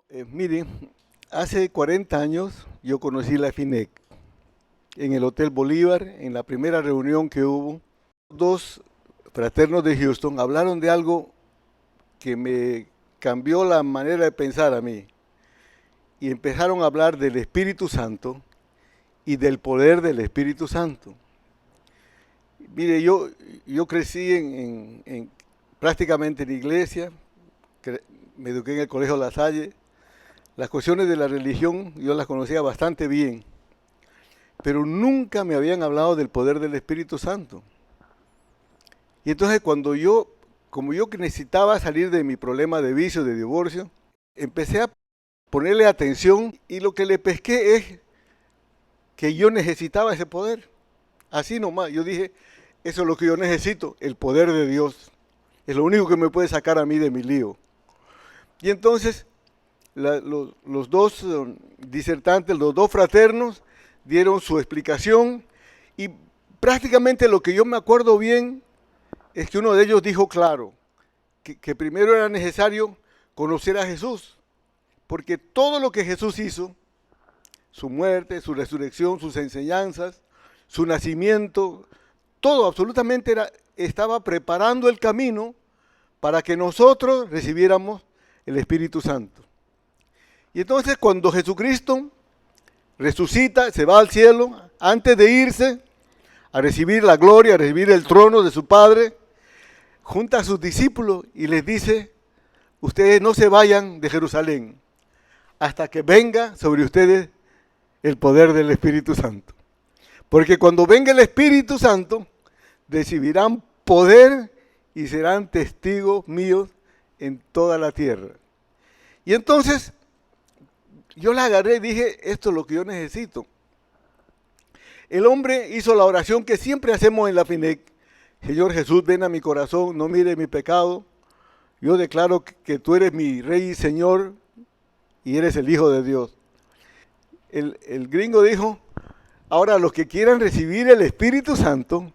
Miren, hace 40 años yo conocí la FINEC en el Hotel Bolívar, en la primera reunión que hubo. Dos fraternos de Houston hablaron de algo que me cambió la manera de pensar a mí. Y empezaron a hablar del Espíritu Santo y del poder del Espíritu Santo. Mire, yo crecí prácticamente en iglesia, me eduqué en el Colegio La Salle. Las cuestiones de la religión yo las conocía bastante bien, pero nunca me habían hablado del poder del Espíritu Santo. Y entonces como yo que necesitaba salir de mi problema de vicio, de divorcio, empecé a ponerle atención y lo que le pesqué es que yo necesitaba ese poder. Así nomás, yo dije, eso es lo que yo necesito, el poder de Dios. Es lo único que me puede sacar a mí de mi lío. Y entonces los dos disertantes, los dos fraternos, dieron su explicación y prácticamente lo que yo me acuerdo bien es que uno de ellos dijo claro, que primero era necesario conocer a Jesús, porque todo lo que Jesús hizo, su muerte, su resurrección, sus enseñanzas, su nacimiento, todo absolutamente estaba preparando el camino para que nosotros recibiéramos el Espíritu Santo. Y entonces cuando Jesucristo resucita, se va al cielo, antes de irse a recibir la gloria, a recibir el trono de su Padre, junta a sus discípulos y les dice, ustedes no se vayan de Jerusalén hasta que venga sobre ustedes el poder del Espíritu Santo. Porque cuando venga el Espíritu Santo, recibirán poder y serán testigos míos en toda la tierra. Y entonces yo la agarré y dije, esto es lo que yo necesito. El hombre hizo la oración que siempre hacemos en la FINEC. Señor Jesús, ven a mi corazón, no mire mi pecado. Yo declaro que tú eres mi Rey y Señor y eres el Hijo de Dios. El gringo dijo, ahora los que quieran recibir el Espíritu Santo,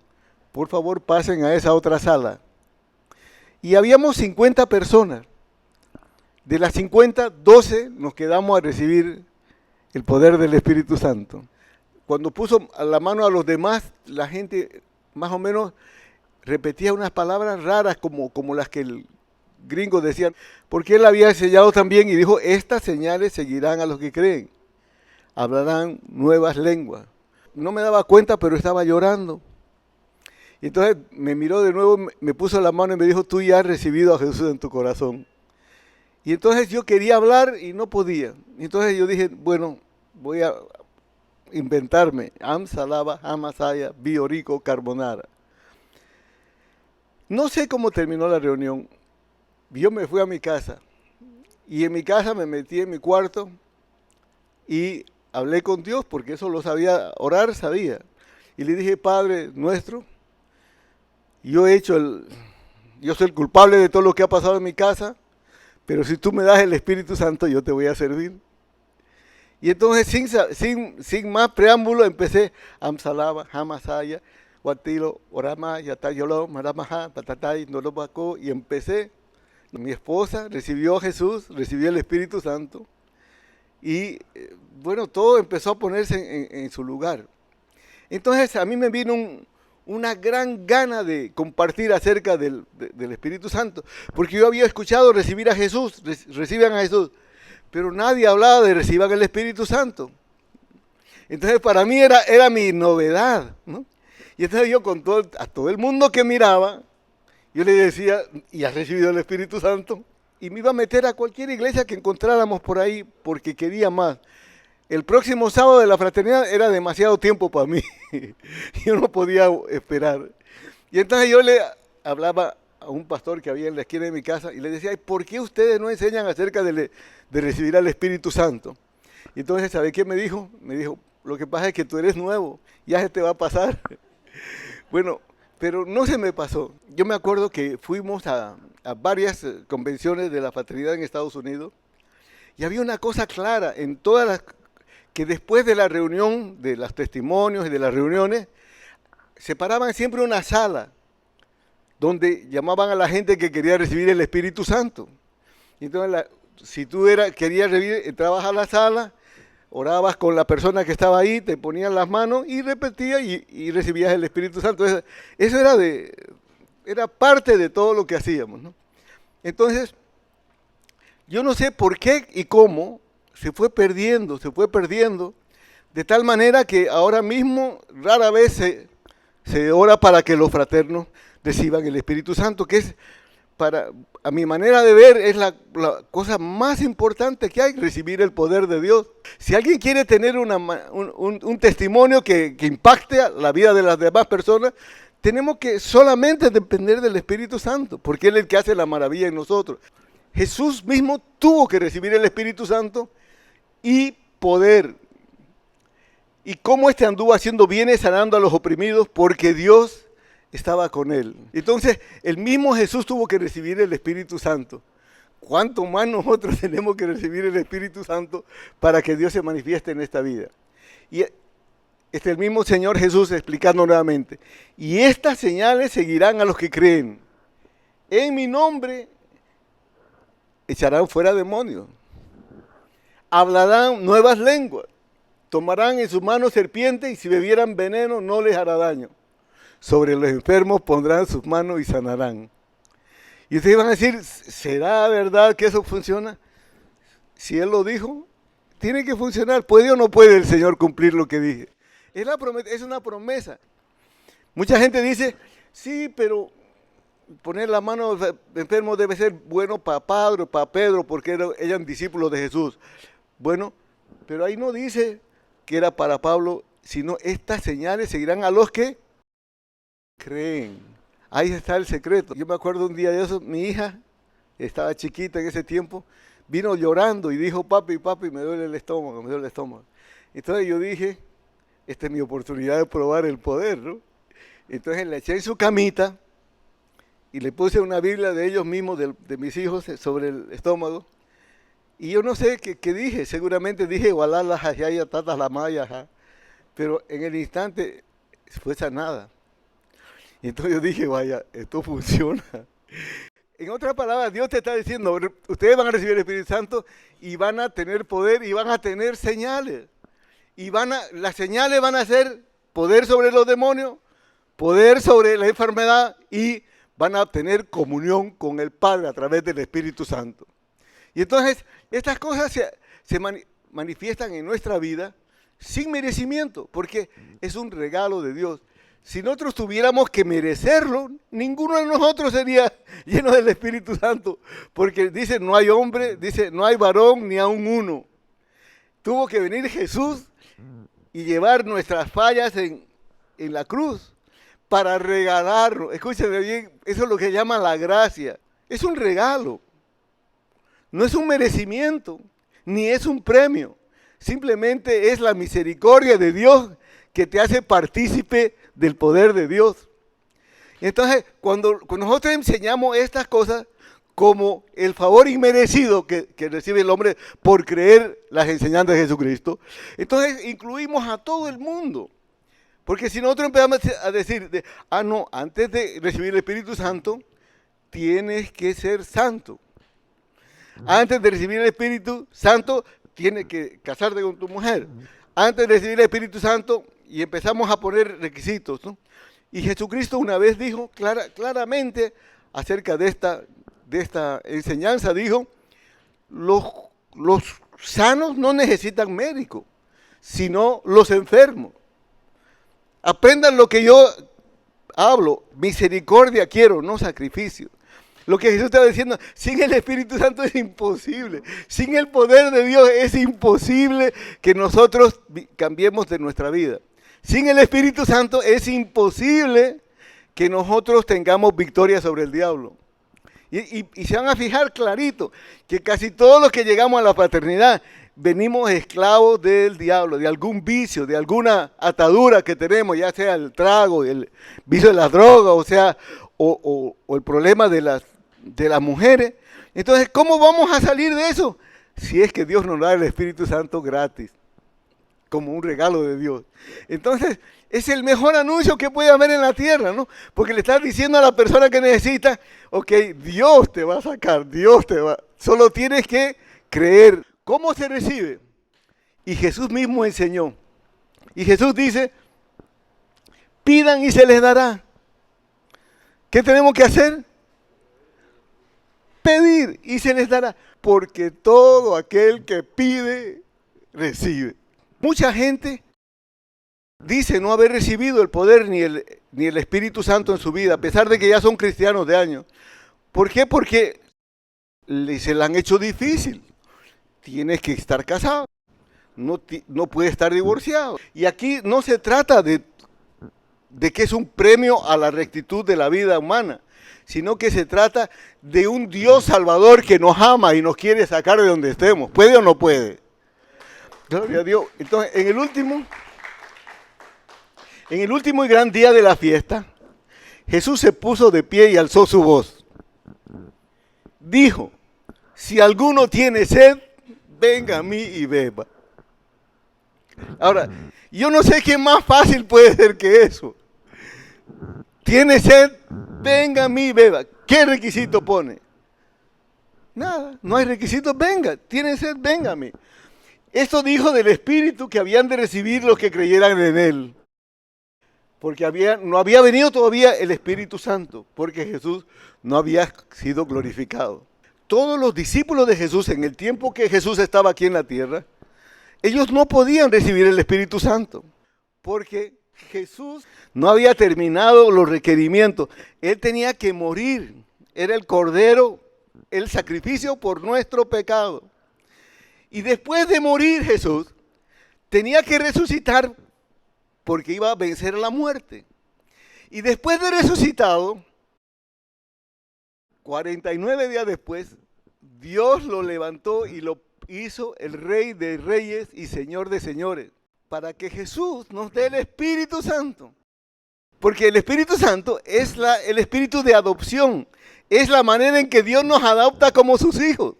por favor pasen a esa otra sala. Y habíamos 50 personas. De las 50, 12 nos quedamos a recibir el poder del Espíritu Santo. Cuando puso la mano a los demás, la gente más o menos repetía unas palabras raras como las que el gringo decía, porque él había sellado también y dijo, estas señales seguirán a los que creen, hablarán nuevas lenguas. No me daba cuenta, pero estaba llorando. Y entonces me miró de nuevo, me puso la mano y me dijo, tú ya has recibido a Jesús en tu corazón. Y entonces yo quería hablar y no podía. Y entonces yo dije, bueno, voy a inventarme. Am salaba, amasaya, biorico, carbonara. No sé cómo terminó la reunión. Yo me fui a mi casa. Y en mi casa me metí en mi cuarto y hablé con Dios, porque eso lo sabía, orar sabía. Y le dije, Padre nuestro, yo soy el culpable de todo lo que ha pasado en mi casa, pero si tú me das el Espíritu Santo, yo te voy a servir. Y entonces, sin más preámbulo, empecé, Amsalaba, Hamasaya, Guatilo, Orama, Yatayolo, Maramaja, Patatay, Nolobaco, y empecé. Mi esposa recibió a Jesús, recibió el Espíritu Santo, y bueno, todo empezó a ponerse en su lugar. Entonces, a mí me vino una gran gana de compartir acerca del Espíritu Santo, porque yo había escuchado recibir a Jesús, reciban a Jesús, pero nadie hablaba de reciban el Espíritu Santo. Entonces para mí era mi novedad, ¿no? Y entonces yo a todo el mundo que miraba, yo le decía, ¿y has recibido el Espíritu Santo? Y me iba a meter a cualquier iglesia que encontráramos por ahí, porque quería más. El próximo sábado de la fraternidad era demasiado tiempo para mí. Yo no podía esperar. Y entonces yo le hablaba a un pastor que había en la esquina de mi casa y le decía, ¿por qué ustedes no enseñan acerca de recibir al Espíritu Santo? Y entonces, ¿sabe qué me dijo? Me dijo, lo que pasa es que tú eres nuevo, ya se te va a pasar. Bueno, pero no se me pasó. Yo me acuerdo que fuimos a varias convenciones de la fraternidad en Estados Unidos y había una cosa clara en todas las que después de la reunión, de los testimonios y de las reuniones, separaban siempre una sala donde llamaban a la gente que quería recibir el Espíritu Santo. Y entonces si tú querías revivir, entrabas a la sala, orabas con la persona que estaba ahí, te ponían las manos y repetías y recibías el Espíritu Santo. Eso era parte de todo lo que hacíamos, ¿no? Entonces, yo no sé por qué y cómo se fue perdiendo, de tal manera que ahora mismo rara vez se ora para que los fraternos reciban el Espíritu Santo, que es, a mi manera de ver, es la cosa más importante que hay, recibir el poder de Dios. Si alguien quiere tener un testimonio que impacte a la vida de las demás personas, tenemos que solamente depender del Espíritu Santo, porque Él es el que hace la maravilla en nosotros. Jesús mismo tuvo que recibir el Espíritu Santo y poder. ¿Y cómo anduvo haciendo bienes, sanando a los oprimidos? Porque Dios estaba con él. Entonces, el mismo Jesús tuvo que recibir el Espíritu Santo. ¿Cuánto más nosotros tenemos que recibir el Espíritu Santo para que Dios se manifieste en esta vida? Y el mismo Señor Jesús explicando nuevamente. Y estas señales seguirán a los que creen. En mi nombre echarán fuera demonios. Hablarán nuevas lenguas. Tomarán en sus manos serpientes y si bebieran veneno no les hará daño. Sobre los enfermos pondrán sus manos y sanarán. Y ustedes van a decir, ¿será verdad que eso funciona? Si Él lo dijo, tiene que funcionar. ¿Puede o no puede el Señor cumplir lo que dije? Es una promesa. Mucha gente dice, sí, pero poner la mano de enfermo debe ser bueno para Pablo, para Pedro, porque eran discípulos de Jesús. Bueno, pero ahí no dice que era para Pablo, sino estas señales seguirán a los que creen. Ahí está el secreto. Yo me acuerdo un día de eso, mi hija, estaba chiquita en ese tiempo, vino llorando y dijo, papi, me duele el estómago, me duele el estómago. Entonces yo dije, esta es mi oportunidad de probar el poder, ¿no? Entonces la eché en su camita y le puse una Biblia de ellos mismos, de mis hijos, sobre el estómago. Y yo no sé qué dije, seguramente dije, walala, jayaya, tata, la maya, pero en el instante fue sanada. Y entonces yo dije, vaya, esto funciona. En otras palabras, Dios te está diciendo, ustedes van a recibir el Espíritu Santo y van a tener poder y van a tener señales. Y las señales van a ser poder sobre los demonios, poder sobre la enfermedad y van a tener comunión con el Padre a través del Espíritu Santo. Y entonces, estas cosas se manifiestan en nuestra vida sin merecimiento, porque es un regalo de Dios. Si nosotros tuviéramos que merecerlo, ninguno de nosotros sería lleno del Espíritu Santo, porque dice, no hay hombre, dice, no hay varón ni aun uno. Tuvo que venir Jesús y llevar nuestras fallas en la cruz para regalarlo. Escúchenme bien, eso es lo que llama la gracia. Es un regalo. No es un merecimiento, ni es un premio. Simplemente es la misericordia de Dios que te hace partícipe del poder de Dios. Entonces, cuando nosotros enseñamos estas cosas como el favor inmerecido que recibe el hombre por creer las enseñanzas de Jesucristo, entonces incluimos a todo el mundo. Porque si nosotros empezamos a decir, no, antes de recibir el Espíritu Santo, tienes que ser santo. Antes de recibir el Espíritu Santo, tienes que casarte con tu mujer. Antes de recibir el Espíritu Santo, y empezamos a poner requisitos, ¿no? Y Jesucristo una vez dijo claramente acerca de esta enseñanza, dijo, los sanos no necesitan médico, sino los enfermos. Aprendan lo que yo hablo, misericordia quiero, no sacrificio. Lo que Jesús estaba diciendo, sin el Espíritu Santo es imposible. Sin el poder de Dios es imposible que nosotros cambiemos de nuestra vida. Sin el Espíritu Santo es imposible que nosotros tengamos victoria sobre el diablo. Y se van a fijar clarito que casi todos los que llegamos a la paternidad venimos esclavos del diablo, de algún vicio, de alguna atadura que tenemos, ya sea el trago, el vicio de las drogas, o sea, o el problema de las mujeres. Entonces, ¿cómo vamos a salir de eso? Si es que Dios nos da el Espíritu Santo gratis, como un regalo de Dios. Entonces, es el mejor anuncio que puede haber en la tierra, ¿no? Porque le estás diciendo a la persona que necesita, ok, Dios te va a sacar, Dios te va. Solo tienes que creer. ¿Cómo se recibe? Y Jesús mismo enseñó. Y Jesús dice, pidan y se les dará. ¿Qué tenemos que hacer? Pedir y se les dará. Porque todo aquel que pide, recibe. Mucha gente dice no haber recibido el poder ni el Espíritu Santo en su vida, a pesar de que ya son cristianos de años. ¿Por qué? Porque se la han hecho difícil. Tienes que estar casado, no puedes estar divorciado. Y aquí no se trata de que es un premio a la rectitud de la vida humana, sino que se trata de un Dios salvador que nos ama y nos quiere sacar de donde estemos. ¿Puede o no puede? Gloria a Dios. Entonces, en el último y gran día de la fiesta, Jesús se puso de pie y alzó su voz. Dijo, si alguno tiene sed, venga a mí y beba. Ahora, yo no sé qué más fácil puede ser que eso. ¿Tiene sed? Venga a mí y beba. ¿Qué requisito pone? Nada, no hay requisitos, venga. ¿Tiene sed? Venga a mí. Esto dijo del Espíritu que habían de recibir los que creyeran en Él. Porque no había venido todavía el Espíritu Santo, porque Jesús no había sido glorificado. Todos los discípulos de Jesús, en el tiempo que Jesús estaba aquí en la tierra, ellos no podían recibir el Espíritu Santo, porque Jesús no había terminado los requerimientos. Él tenía que morir. Era el Cordero, el sacrificio por nuestro pecado. Y después de morir Jesús, tenía que resucitar porque iba a vencer la muerte. Y después de resucitado, 49 días después, Dios lo levantó y lo hizo el Rey de Reyes y Señor de Señores, para que Jesús nos dé el Espíritu Santo. Porque el Espíritu Santo es el espíritu de adopción, es la manera en que Dios nos adopta como sus hijos.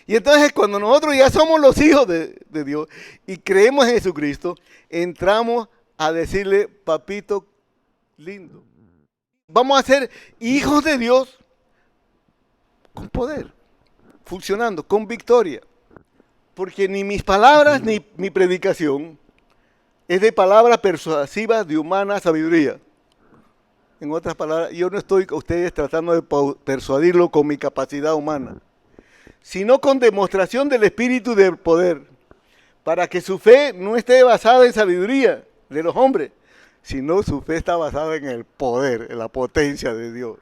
Y entonces cuando nosotros ya somos los hijos de Dios y creemos en Jesucristo, entramos a decirle, papito lindo. Vamos a ser hijos de Dios con poder, funcionando, con victoria. Porque ni mis palabras ni mi predicación es de palabras persuasivas de humana sabiduría. En otras palabras, yo no estoy a ustedes tratando de persuadirlo con mi capacidad humana, sino con demostración del Espíritu del poder, para que su fe no esté basada en sabiduría de los hombres, sino su fe está basada en el poder, en la potencia de Dios.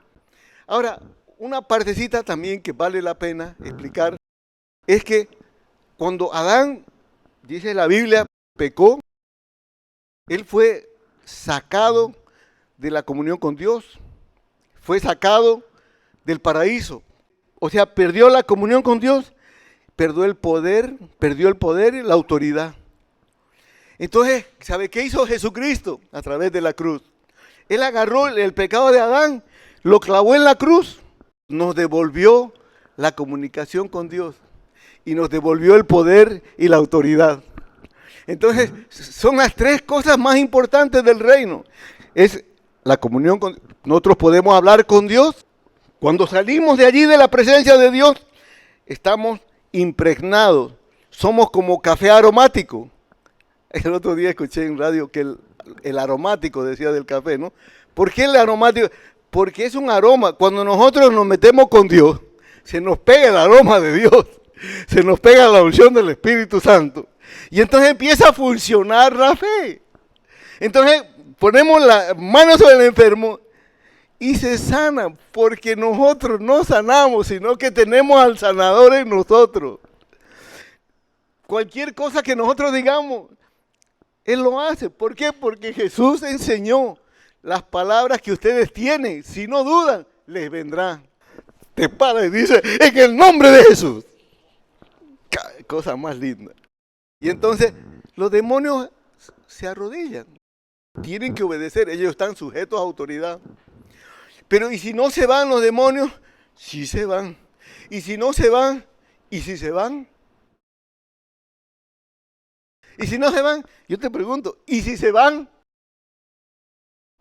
Ahora, una partecita también que vale la pena explicar, es que cuando Adán, dice la Biblia, pecó, él fue sacado de la comunión con Dios, fue sacado del paraíso. O sea, perdió la comunión con Dios, perdió el poder y la autoridad. Entonces, ¿sabe qué hizo Jesucristo a través de la cruz? Él agarró el pecado de Adán, lo clavó en la cruz, nos devolvió la comunicación con Dios y nos devolvió el poder y la autoridad. Entonces, son las tres cosas más importantes del reino. Es la comunión con nosotros, podemos hablar con Dios. Cuando salimos de allí de la presencia de Dios, estamos impregnados. Somos como café aromático. El otro día escuché en radio que el aromático decía del café, ¿no? ¿Por qué el aromático? Porque es un aroma. Cuando nosotros nos metemos con Dios, se nos pega el aroma de Dios. Se nos pega la unción del Espíritu Santo. Y entonces empieza a funcionar la fe. Entonces ponemos las manos sobre el enfermo y se sana, porque nosotros no sanamos, sino que tenemos al sanador en nosotros. Cualquier cosa que nosotros digamos, Él lo hace. ¿Por qué? Porque Jesús enseñó las palabras que ustedes tienen. Si no dudan, les vendrá. Te para y dice, en el nombre de Jesús. Cosa más linda. Y entonces los demonios se arrodillan. Tienen que obedecer. Ellos están sujetos a autoridad. Pero ¿y si no se van los demonios? Sí se van. ¿Y si no se van? ¿Y si se van? ¿Y si no se van? Yo te pregunto, ¿y si se van?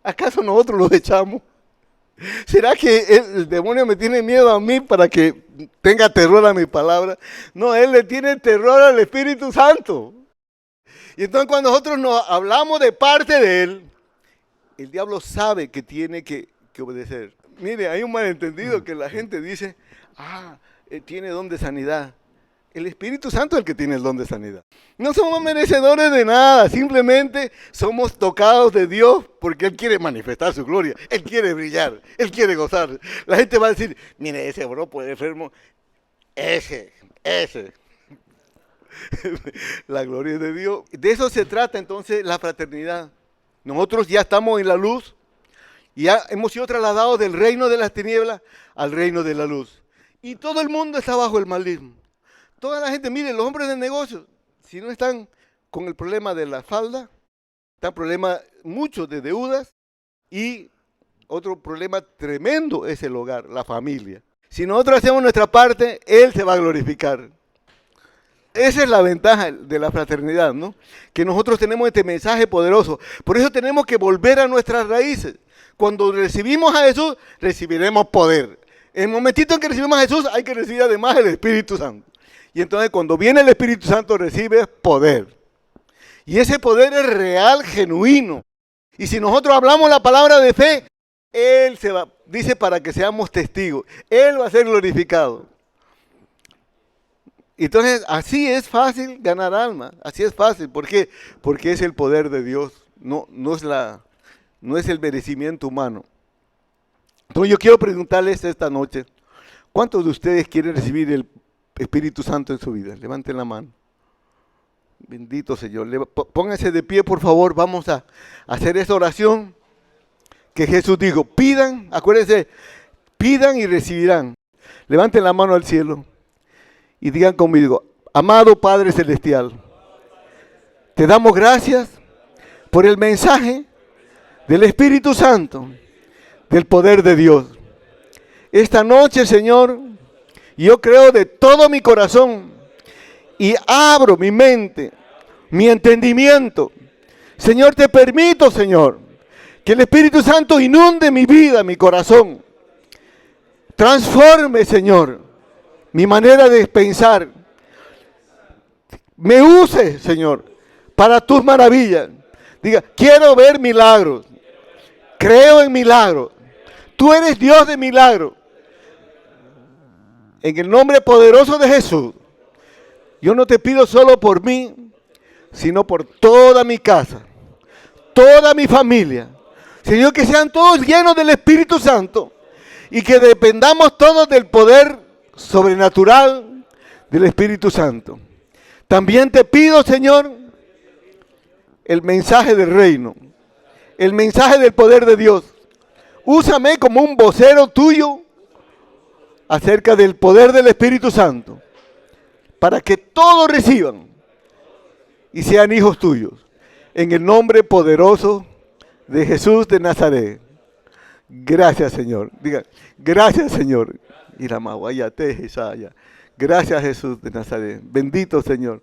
¿Acaso nosotros los echamos? ¿Será que el demonio me tiene miedo a mí para que tenga terror a mi palabra? No, él le tiene terror al Espíritu Santo. Y entonces cuando nosotros nos hablamos de parte de él, el diablo sabe que tiene que obedecer. Mire, hay un malentendido que la gente dice, tiene don de sanidad. El Espíritu Santo es el que tiene el don de sanidad. No somos merecedores de nada, simplemente somos tocados de Dios porque Él quiere manifestar su gloria, Él quiere brillar, Él quiere gozar. La gente va a decir, mire, ese bro puede enfermo, ese. La gloria es de Dios. De eso se trata entonces la fraternidad. Nosotros ya estamos en la luz y ya hemos sido trasladados del reino de las tinieblas al reino de la luz. Y todo el mundo está bajo el maligno. Toda la gente, mire, los hombres de negocios, si no están con el problema de la falda, está problema mucho de deudas y otro problema tremendo es el hogar, la familia. Si nosotros hacemos nuestra parte, Él se va a glorificar. Esa es la ventaja de la fraternidad, ¿no? Que nosotros tenemos este mensaje poderoso. Por eso tenemos que volver a nuestras raíces. Cuando recibimos a Jesús, recibiremos poder. En el momentito en que recibimos a Jesús, hay que recibir además el Espíritu Santo. Y entonces cuando viene el Espíritu Santo, recibe poder. Y ese poder es real, genuino. Y si nosotros hablamos la palabra de fe, Él dice para que seamos testigos. Él va a ser glorificado. Entonces, así es fácil ganar alma, así es fácil. ¿Por qué? Porque es el poder de Dios, no es el merecimiento humano. Entonces yo quiero preguntarles esta noche, ¿cuántos de ustedes quieren recibir el Espíritu Santo en su vida? Levanten la mano. Bendito Señor. Pónganse de pie, por favor, vamos a hacer esta oración que Jesús dijo. Pidan, acuérdense, pidan y recibirán. Levanten la mano al cielo. Y digan conmigo, amado Padre Celestial, te damos gracias por el mensaje del Espíritu Santo, del poder de Dios. Esta noche, Señor, yo creo de todo mi corazón y abro mi mente, mi entendimiento. Señor, te permito, Señor, que el Espíritu Santo inunde mi vida, mi corazón. Transforme, Señor, mi manera de pensar. Me use, Señor, para tus maravillas. Diga, quiero ver milagros. Creo en milagros. Tú eres Dios de milagros. En el nombre poderoso de Jesús, yo no te pido solo por mí, sino por toda mi casa, toda mi familia. Señor, que sean todos llenos del Espíritu Santo y que dependamos todos del poder sobrenatural del Espíritu Santo. También te pido, Señor, el mensaje del reino, el mensaje del poder de Dios. Úsame como un vocero tuyo acerca del poder del Espíritu Santo, para que todos reciban y sean hijos tuyos. En el nombre poderoso de Jesús de Nazaret. Gracias, Señor. Diga, gracias, Señor. Gracias, Jesús de Nazaret. Bendito, Señor.